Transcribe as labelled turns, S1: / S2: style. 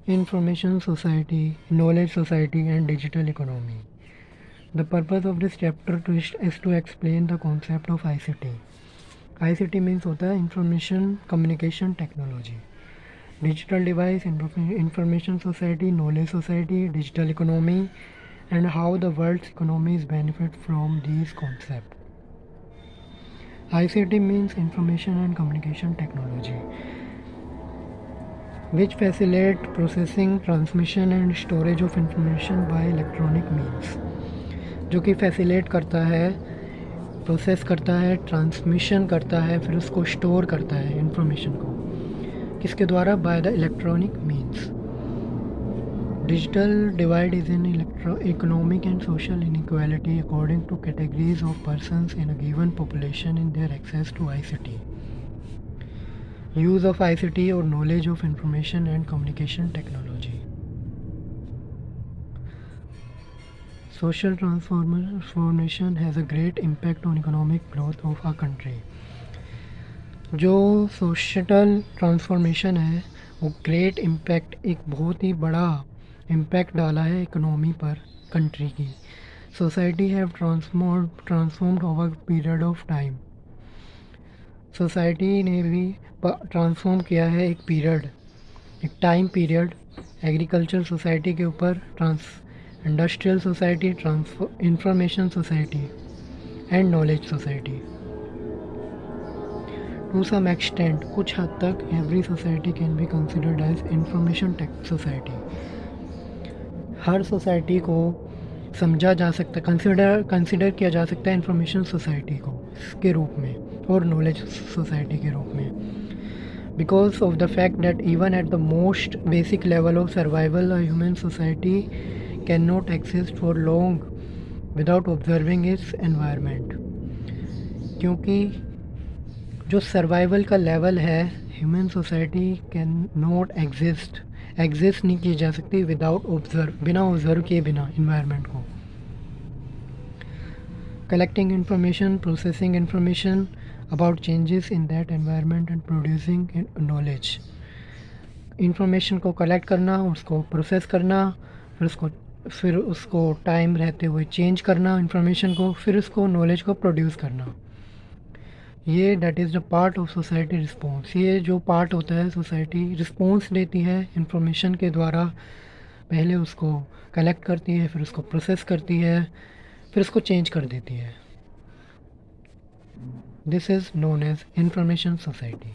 S1: Information society, knowledge society, and digital economy. The purpose of this chapter is to explain the concept of ICT. ICT means होता है Information Communication Technology. Digital device, information society, knowledge society, digital economy, and how the world's economies benefit from these concepts. ICT means information and communication technology, which facilitate processing, transmission and storage of information by electronic means. जो कि facilitate करता है, process करता है, transmission करता है, फिर उसको स्टोर करता है इंफॉर्मेशन को, किसके द्वारा? By the electronic means. Digital divide is in economic and social inequality according to categories of persons in a given population in their access to ICT. Use of ICT और knowledge of information and communication technology. Social transformation has a great impact on economic growth of our country. जो social transformation है वो great impact, एक बहुत ही बड़ा impact डाला है economy पर कंट्री की. Society have transformed over period of time. Society ने भी ट्रांसफॉर्म किया है एक पीरियड, एक टाइम पीरियड. एग्रीकल्चर सोसाइटी के ऊपर industrial society, information society and knowledge society. To some extent, कुछ हद तक every society can be considered as information tech society. हर सोसाइटी को समझा जा सकता, कंसिडर किया जा सकता है इंफॉर्मेशन सोसाइटी को के रूप में और नॉलेज सोसाइटी के रूप में. Because of the fact that even at the most basic level of survival a human society cannot exist for long without observing its environment. क्योंकि जो सर्वाइवल का लेवल है, human society can not exist नहीं की जा सकती without बिना observe किए बिना इन्वायरमेंट को. Collecting information, processing information about changes in that environment and producing knowledge. Information को कलेक्ट करना, उसको प्रोसेस करना, फिर उसको टाइम रहते हुए चेंज करना इंफॉर्मेशन को, फिर उसको नॉलेज को प्रोड्यूस करना. ये that is the part of society response. ये जो पार्ट होता है, सोसाइटी रिस्पॉन्स देती है इंफॉर्मेशन के द्वारा. पहले उसको कलेक्ट करती है, फिर उसको प्रोसेस करती है, फिर उसको चेंज कर देती है. This is known as information society.